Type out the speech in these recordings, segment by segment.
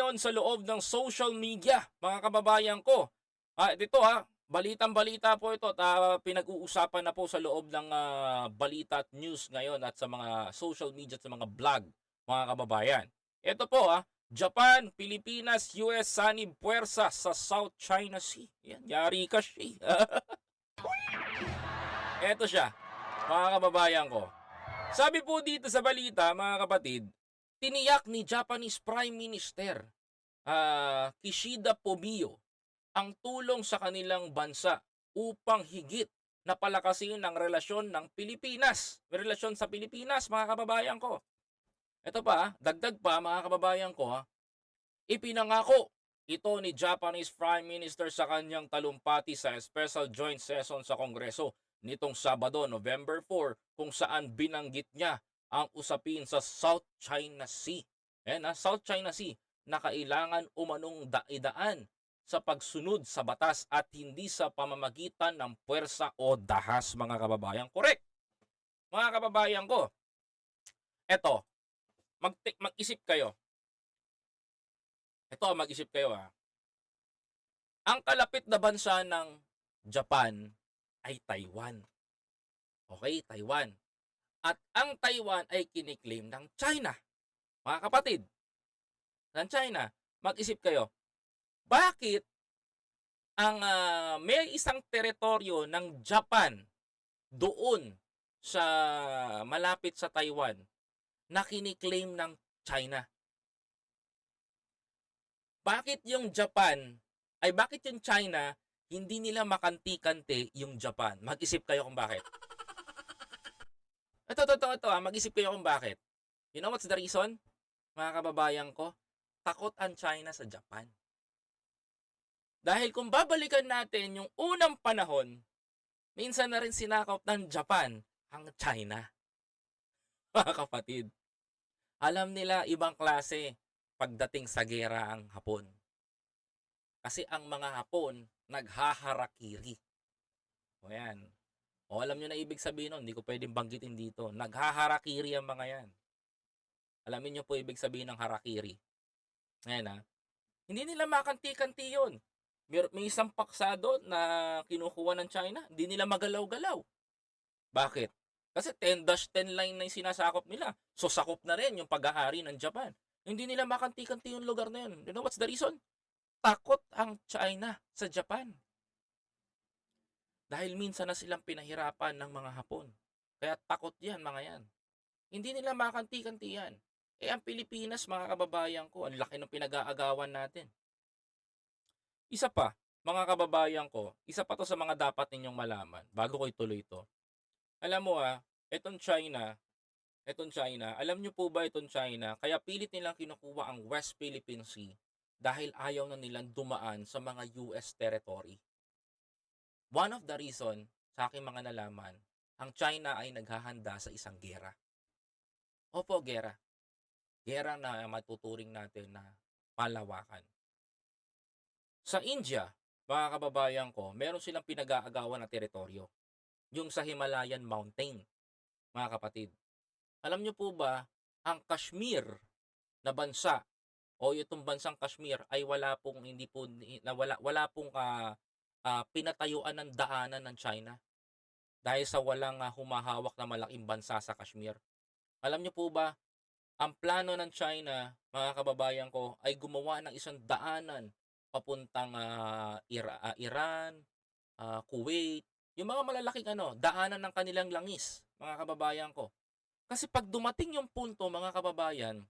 ngayon sa loob ng social media, mga kababayan ko. Dito balitang-balita po ito at pinag-uusapan na po sa loob ng balita at news ngayon at sa mga social media at sa mga vlog, mga kababayan. Ito po Japan, Pilipinas, US sanib puwersa sa South China Sea. Yan, yari ka siya. Eto siya, mga kababayan ko. Sabi po dito sa balita, mga kapatid, tiniyak ni Japanese Prime Minister Kishida Fumio ang tulong sa kanilang bansa upang higit na palakasin ang relasyon ng Pilipinas. Relasyon sa Pilipinas, mga kababayan ko. Ito pa, dagdag pa, mga kababayan ko, ipinangako ito ni Japanese Prime Minister sa kanyang talumpati sa Special Joint Session sa Kongreso nitong Sabado, November 4, kung saan binanggit niya ang usapin sa South China Sea. South China Sea na kailangan umanong daidaan sa pagsunod sa batas at hindi sa pamamagitan ng puwersa o dahas, mga kababayan. Correct! Mga kababayan ko, eto, mag-isip kayo. Mag-isip kayo Ang kalapit na bansa ng Japan ay Taiwan. Okay, Taiwan. At ang Taiwan ay kiniklaim ng China. Mga kapatid, ng China, mag-isip kayo, bakit ang may isang teritoryo ng Japan doon sa malapit sa Taiwan na kiniklaim ng China? Bakit yung China, hindi nila makanti-kanti yung Japan? Mag-isip kayo kung bakit. Ito, mag-isip kayo kung bakit. You know what's the reason? Mga kababayan ko, takot ang China sa Japan. Dahil kung babalikan natin yung unang panahon, minsan na rin sinakop ng Japan ang China. Mga kapatid, alam nila ibang klase pagdating sa gera ang Hapon. Kasi ang mga Hapon, naghaharakiri. O yan. O alam nyo na ibig sabihin nun, hindi ko pwedeng banggitin dito. Naghaharakiri ang mga yan. Alamin nyo po ibig sabihin ng harakiri. Ayan Hindi nila makanti-kanti yun. May isang paksa doon na kinukuha ng China, hindi nila magalaw-galaw. Bakit? Kasi 10-10 line na yung sinasakop nila. So sakop na rin yung pag-aari ng Japan. Hindi nila makanti-kanti yung lugar na yun. You know what's the reason? Takot ang China sa Japan. Dahil minsan na silang pinahirapan ng mga Hapon. Kaya takot yan, mga yan. Hindi nila makanti-kanti yan. Ang Pilipinas, mga kababayan ko, ang laki ng pinag-aagawan natin. Isa pa, mga kababayan ko, isa pa to sa mga dapat ninyong malaman bago ko ituloy ito. Alam mo itong China, alam nyo po ba itong China, kaya pilit nilang kinukuha ang West Philippine Sea dahil ayaw na nilang dumaan sa mga US territory. One of the reason, sa aking mga nalaman, ang China ay naghahanda sa isang gera. Opo, gera. Gera na matuturing natin na palawakan. Sa India, mga kababayan ko, meron silang pinag-aagawan na teritoryo. Yung sa Himalayan Mountain, mga kapatid. Alam nyo po ba, ang Kashmir na bansa o itong bansang Kashmir ay wala pong pinatayuan ng daanan ng China dahil sa walang humahawak na malaking bansa sa Kashmir. Alam nyo po ba, ang plano ng China, mga kababayan ko, ay gumawa ng isang daanan papuntang Iran, Kuwait, yung mga malalaking daanan ng kanilang langis, mga kababayan ko. Kasi pag dumating yung punto, mga kababayan,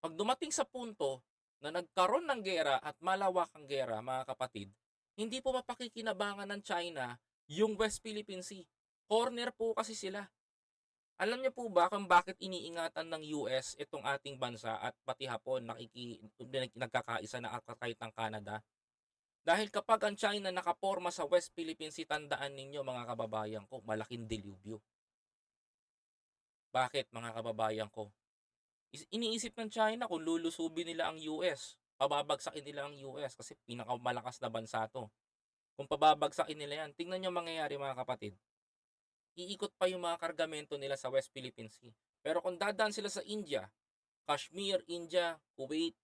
pag dumating sa punto na nagkaroon ng gera at malawak ang gera, mga kapatid, hindi po mapakikinabangan ng China yung West Philippine Sea. Corner po kasi sila. Alam niyo po ba kung bakit iniingatan ng US itong ating bansa at pati Hapon nagkakaisa na kahit ng Canada? Dahil kapag ang China nakaporma sa West Philippine Sea, tandaan ninyo, mga kababayan ko, malaking dilubyo. Bakit, mga kababayan ko? Iniisip ng China kung lulusubin nila ang US, pababagsakin nila ang US kasi pinakamalakas na bansa to. Kung pababagsakin nila yan, tingnan nyo mangyayari, mga kapatid. Iikot pa yung mga kargamento nila sa West Philippine Sea. Pero kung dadaan sila sa India, Kashmir, India, Kuwait,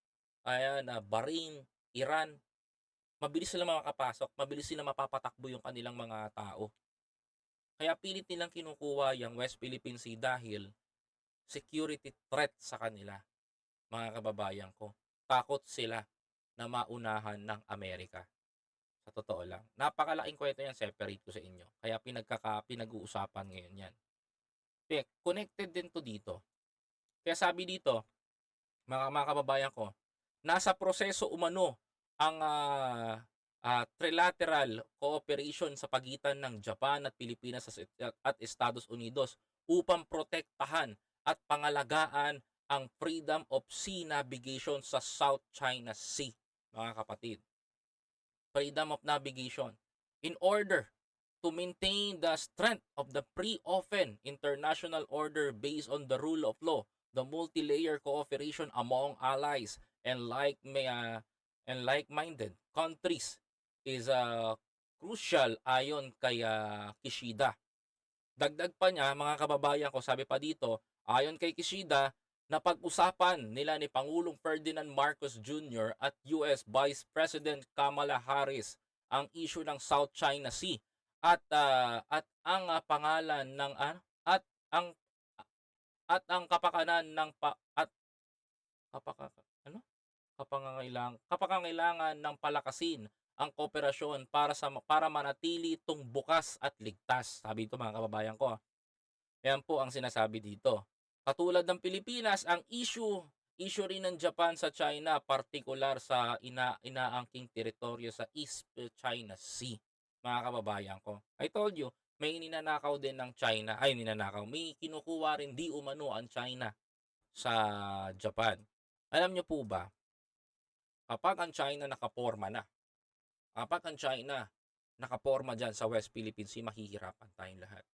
ayan, Bahrain, Iran, mabilis sila makakapasok, mabilis silang mapapatakbo yung kanilang mga tao. Kaya pilit nilang kinukuha yung West Philippine Sea dahil security threat sa kanila, mga kababayan ko. Takot sila na maunahan ng Amerika. Sa totoo lang. Napakalaking kwento yan, separate ko sa inyo. Kaya pinag-uusapan ngayon yan. Connected din to dito. Kaya sabi dito, mga kababayan ko, nasa proseso umano ang trilateral cooperation sa pagitan ng Japan at Pilipinas at Estados Unidos upang protektahan at pangalagaan ang freedom of sea navigation sa South China Sea, mga kapatid. Freedom of navigation. In order to maintain the strength of the pre-open international order based on the rule of law, the multi-layer cooperation among allies and like-minded countries is crucial ayon kay Kishida. Dagdag pa niya, mga kababayan ko, sabi pa dito, ayon kay Kishida, na pag-usapan nila ni Pangulong Ferdinand Marcos Jr. at US Vice President Kamala Harris ang issue ng South China Sea at ang pangalan ng ang at ang kapakanan ng kapaka, ano kapangangailangan ng palakasin ang kooperasyon para manatili itong bukas at ligtas. Sabi ito, mga kababayan ko. Yan po ang sinasabi dito. Katulad ng Pilipinas, ang issue rin ng Japan sa China, partikular sa inaangking teritoryo sa East China Sea. Mga kababayan ko. I told you, may ninanakaw din ng China. Ay, ninanakaw. May kinukuha rin di umano ang China sa Japan. Alam nyo po ba, kapag ang China nakaporma na, kapag ang China nakaporma dyan sa West Philippine Sea, mahihirapan tayong lahat.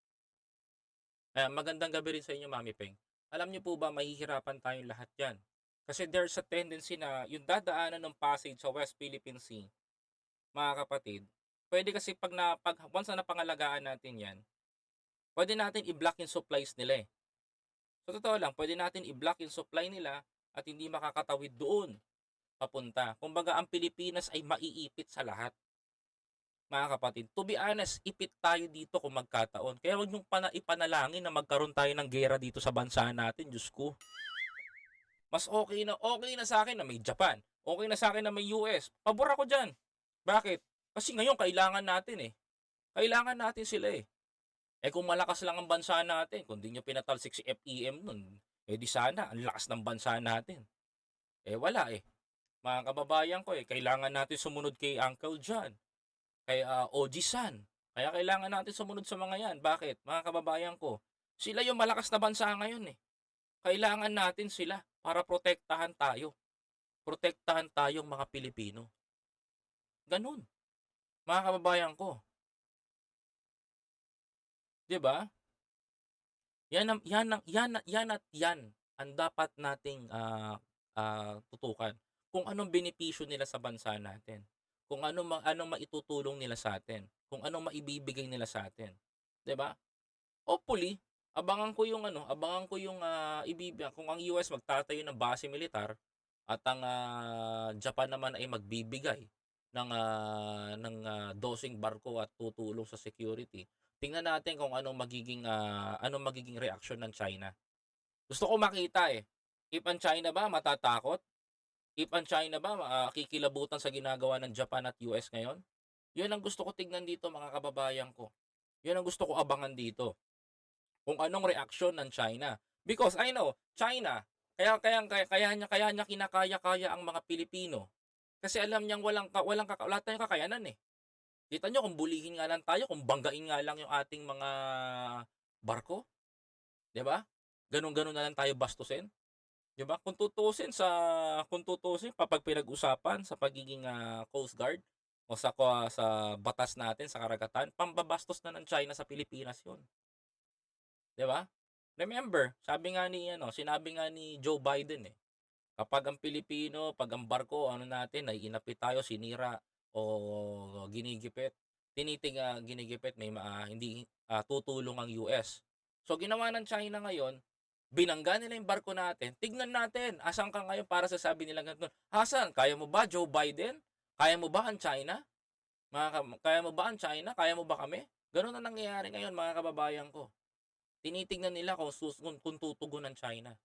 Magandang gabi rin sa inyo, Mami Peng. Alam niyo po ba, mahihirapan tayong lahat yan. Kasi there's a tendency na yung dadaanan ng passage sa West Philippine Sea, mga kapatid, pwede kasi once na napangalagaan natin yan, pwede natin i-block yung supplies nila eh. Sa totoo lang, pwede natin i-block yung supply nila at hindi makakatawid doon papunta. Kumbaga, ang Pilipinas ay maiipit sa lahat, mga kapatid. To be honest, ipit tayo dito kung magkataon. Kaya huwag niyong ipanalangin na magkaroon tayo ng gera dito sa bansa natin, Diyos ko. Mas okay na sa akin na may Japan. Okay na sa akin na may US. Pabor ako dyan. Bakit? Kasi ngayon kailangan natin eh. Kailangan natin sila eh. Eh kung malakas lang ang bansa natin, kung di nyo pinatalsik si FEM nun, eh di sana, ang lakas ng bansa natin. Eh wala eh. Mga kababayan ko eh, kailangan natin sumunod kay Uncle John, kay Oji-san. Kaya kailangan natin sumunod sa mga yan. Bakit? Mga kababayan ko, sila yung malakas na bansa ngayon eh. Kailangan natin sila para protektahan tayo. Protektahan tayong mga Pilipino. Ganun, mga kababayan ko. 'Di ba? Yan ang dapat nating tutukan. Kung anong benepisyo nila sa bansa natin. Kung anong maitutulong nila sa atin. Kung anong maibibigay nila sa atin. 'Di ba? Hopefully, abangan ko yung kung ang US magtatayo ng base militar at ang Japan naman ay magbibigay ng dosing barko at tutulong sa security. Tingnan natin kung anong magiging reaksyon ng China. Gusto ko makita eh. If ang China ba matatakot? If ang China ba kikilabutan sa ginagawa ng Japan at US ngayon? 'Yun ang gusto ko tignan dito, mga kababayan ko. 'Yun ang gusto ko abangan dito. Kung anong reaksyon ng China. Because I know, China, kaya niya kinakaya-kaya ang mga Pilipino. Kasi alam niyang wala tayong kakayanan eh. Kita niyo kung bulihin nga lang tayo, kung banggain nga lang yung ating mga barko, 'di ba? Ganun-ganun na lang tayo bastusin, 'di ba? Kung tutusin kapag pinag-usapan sa pagiging Coast Guard o sa batas natin sa karagatan, pambabastos na ng China sa Pilipinas 'yon. 'Di ba? Remember, sinabi nga ni Joe Biden eh, kapag ang Pilipino, pag ang barko natin ay inapit tayo, sinira o ginigipit, ginigipit, hindi tutulong ang US. So ginawa ng China ngayon, Binangga nila yung barko natin, tignan natin, asan ka ngayon para sasabihin nila ganito, "Asan? Kaya mo ba Joe Biden? Kaya mo ba ang China? Kaya mo ba ang China? Kaya mo ba kami?" Gano'n ang nangyayari ngayon mga kababayan ko. Tinitignan nila kung tutugon ng China.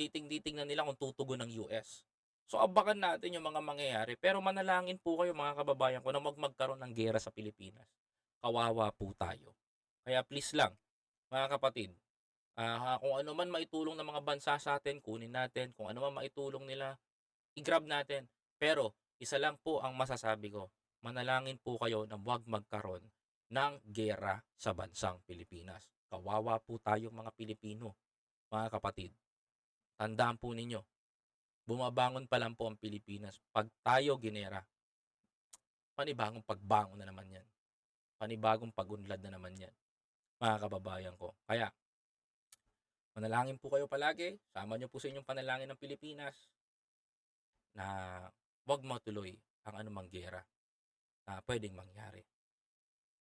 Titingnan nila kung tutugon ng US. So, abangan natin yung mga mangyayari, pero manalangin po kayo mga kababayan ko na magkaroon ng giyera sa Pilipinas. Kawawa po tayo. Kaya please lang, mga kapatid, kung ano man maitulong ng mga bansa sa atin, kunin natin. Kung ano man maitulong nila, i-grab natin. Pero isa lang po ang masasabi ko, manalangin po kayo na huwag magkaroon ng giyera sa bansang Pilipinas. Kawawa po tayong mga Pilipino, mga kapatid. Tandaan po ninyo, bumabangon pa lang po ang Pilipinas. 'Pag tayo ginera, panibagong pagbangon na naman 'yan. Panibagong pag-unlad na naman 'yan, mga kababayan ko. Kaya manalangin po kayo palagi, sama niyo po sa inyong panalangin ng Pilipinas na 'wag matuloy ang anumang giyera na puwedeng mangyari.